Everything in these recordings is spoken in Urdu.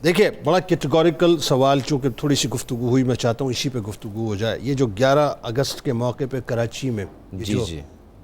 دیکھیے بڑا کیٹیگوریکل سوال، چونکہ تھوڑی سی گفتگو ہوئی، میں چاہتا ہوں اسی پہ گفتگو ہو جائے. یہ جو 11 اگست کے موقع پہ کراچی میں جو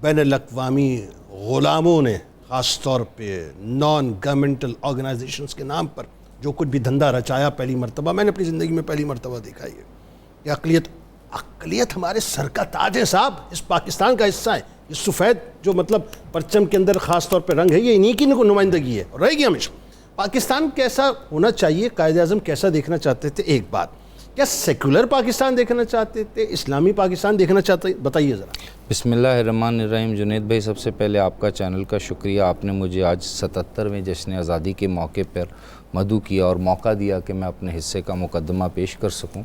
بین الاقوامی غلاموں نے خاص طور پہ نان گورنمنٹل آرگنائزیشنز کے نام پر جو کچھ بھی دھندا رچایا، پہلی مرتبہ میں نے اپنی زندگی میں پہلی مرتبہ دیکھا یہ اقلیت ہمارے سر کا تاج ہے صاحب، اس پاکستان کا حصہ ہے. یہ سفید جو مطلب پرچم کے اندر خاص طور پہ رنگ ہے، یہ انہی کی نمائندگی ہے اور رہے گی ہمیشہ. پاکستان کیسا ہونا چاہیے، قائد اعظم کیسا دیکھنا چاہتے تھے؟ ایک بات، کیا سیکولر پاکستان دیکھنا چاہتے تھے، اسلامی پاکستان دیکھنا چاہتے؟ بتائیے ذرا. بسم اللہ الرحمن الرحیم. جنید بھائی، سب سے پہلے آپ کا چینل کا شکریہ، آپ نے مجھے آج 77ویں جشن آزادی کے موقع پر مدعو کیا اور موقع دیا کہ میں اپنے حصے کا مقدمہ پیش کر سکوں.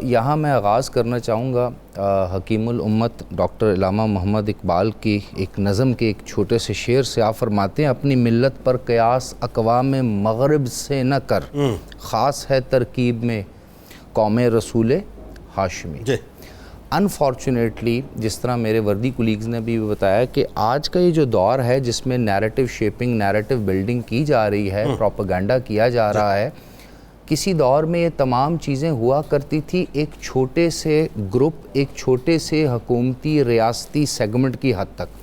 یہاں میں آغاز کرنا چاہوں گا حکیم الامت ڈاکٹر علامہ محمد اقبال کی ایک نظم کے ایک چھوٹے سے شعر سے. آپ فرماتے ہیں، اپنی ملت پر قیاس اقوام مغرب سے نہ کر، خاص ہے ترکیب میں قوم رسول ہاشمی. انفارچونیٹلی جس طرح میرے وردی کولیگز نے بھی بتایا کہ آج کا یہ جو دور ہے جس میں نیریٹو شیپنگ، نیریٹو بلڈنگ کی جا رہی ہے، پروپیگنڈا کیا جا رہا ہے، کسی دور میں یہ تمام چیزیں ہوا کرتی تھی ایک چھوٹے سے گروپ، ایک چھوٹے سے حکومتی ریاستی سیگمنٹ کی حد تک.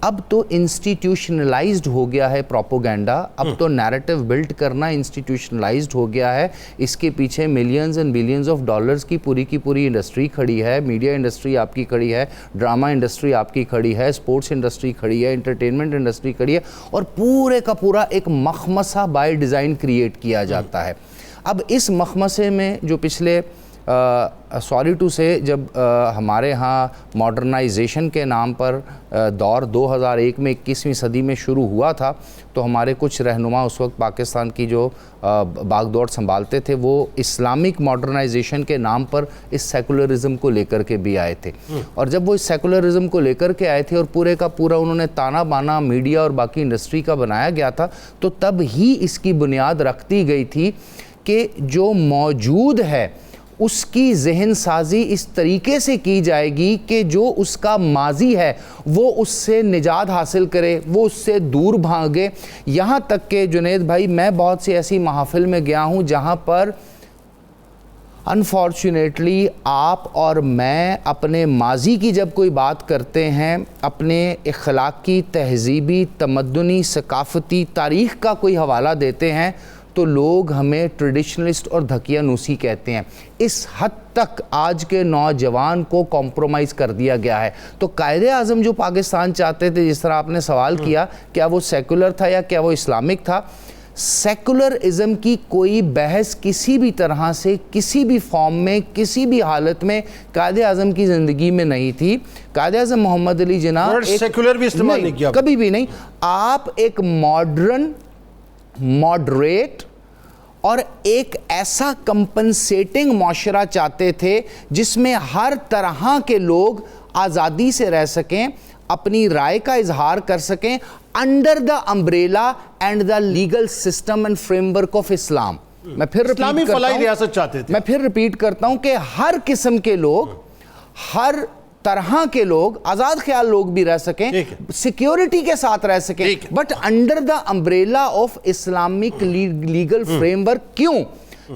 اب تو انسٹیٹیوشنلائزڈ ہو گیا ہے پروپیگنڈا، اب تو نیریٹو بلڈ کرنا انسٹیٹیوشنلائزڈ ہو گیا ہے. اس کے پیچھے millions and billions of dollars کی پوری انڈسٹری کھڑی ہے. میڈیا انڈسٹری آپ کی کھڑی ہے، ڈرامہ انڈسٹری آپ کی کھڑی ہے، سپورٹس انڈسٹری کھڑی ہے، انٹرٹینمنٹ انڈسٹری کھڑی ہے، اور پورے کا پورا ایک مخمصہ بائی ڈیزائن کریٹ کیا جاتا ہے. اب اس مخمصے میں جو پچھلے سوری ٹو سے جب ہمارے ہاں ماڈرنائزیشن کے نام پر دور 2001 میں 21ویں صدی میں شروع ہوا تھا، تو ہمارے کچھ رہنما اس وقت پاکستان کی جو باغ دوڑ سنبھالتے تھے وہ اسلامک ماڈرنائزیشن کے نام پر اس سیکولرزم کو لے کر کے بھی آئے تھے. اور جب وہ اس سیکولرزم کو لے کر کے آئے تھے اور پورے کا پورا انہوں نے تانا بانا میڈیا اور باقی انڈسٹری کا بنایا گیا تھا، تو تب ہی اس کی بنیاد رکھ دی گئی تھی کہ جو موجود ہے اس کی ذہن سازی اس طریقے سے کی جائے گی کہ جو اس کا ماضی ہے وہ اس سے نجات حاصل کرے، وہ اس سے دور بھاگے. یہاں تک کہ جنید بھائی، میں بہت سی ایسی محافل میں گیا ہوں جہاں پر انفارچونیٹلی آپ اور میں اپنے ماضی کی جب کوئی بات کرتے ہیں، اپنے اخلاقی، تہذیبی، تمدنی، ثقافتی تاریخ کا کوئی حوالہ دیتے ہیں، تو لوگ ہمیں ٹریڈیشنلسٹ اور دھکیہ نوسی کہتے ہیں. اس حد تک آج کے نوجوان کو کمپرومائز کر دیا گیا ہے. تو قائد اعظم جو پاکستان چاہتے تھے، جس طرح آپ نے سوال کیا کیا وہ سیکولر تھا یا کیا وہ اسلامک تھا، سیکولرزم کی کوئی بحث کسی بھی طرح سے، کسی بھی فارم میں، کسی بھی حالت میں قائد اعظم کی زندگی میں نہیں تھی. قائد اعظم محمد علی جناح سیکولر بھی استعمال نہیں کیا، کبھی بھی نہیں. آپ ایک ماڈرن، ماڈریٹ اور ایک ایسا کمپنسیٹنگ معاشرہ چاہتے تھے جس میں ہر طرح کے لوگ آزادی سے رہ سکیں، اپنی رائے کا اظہار کر سکیں، under the umbrella and the legal system and framework of Islam. میں پھر اسلامی فلاحی ریاست چاہتے تھے. میں پھر ریپیٹ کرتا ہوں کہ ہر قسم کے لوگ، ہر طرح کے لوگ، آزاد خیال لوگ بھی رہ سکیں، سیکیورٹی کے ساتھ رہ سکیں، but under the umbrella of Islamic legal frame work. کیوں؟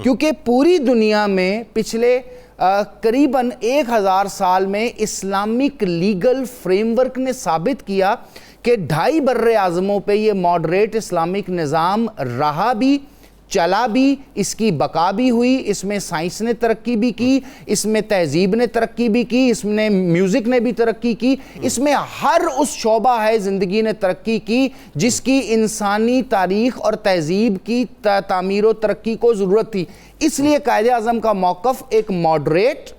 کیونکہ پوری دنیا میں پچھلے قریباً 1000 سال میں اسلامک لیگل فریم ورک نے ثابت کیا کہ 2.5 بر اعظموں پہ یہ ماڈریٹ اسلامک نظام رہا بھی، چلا بھی، اس کی بقا بھی ہوئی. اس میں سائنس نے ترقی بھی کی، اس میں تہذیب نے ترقی بھی کی، اس میں میوزک نے بھی ترقی کی، اس میں ہر اس شعبہ ہے زندگی نے ترقی کی جس کی انسانی تاریخ اور تہذیب کی تعمیر و ترقی کو ضرورت تھی. اس لیے قائد اعظم کا موقف ایک ماڈریٹ،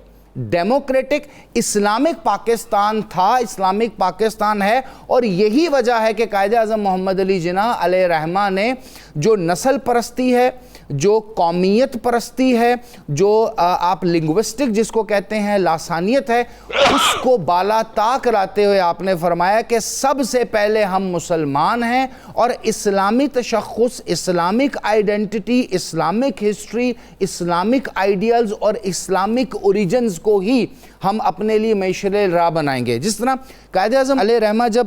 ڈیموکریٹک، اسلامک پاکستان تھا، اسلامک پاکستان ہے. اور یہی وجہ ہے کہ قائد اعظم محمد علی جناح علیہ رحمہ نے جو نسل پرستی ہے، جو قومیت پرستی ہے، جو آپ لنگوسٹک جس کو کہتے ہیں، لاسانیت ہے، اس کو بالا طاق لاتے ہوئے آپ نے فرمایا کہ سب سے پہلے ہم مسلمان ہیں اور اسلامی تشخص، Islamic identity, Islamic history, Islamic ideals اور اسلامک اوریجنز کو ہی ہم اپنے لیے معیشت راہ بنائیں گے. جس طرح قائد اعظم علیہ رحمہ جب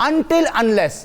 until unless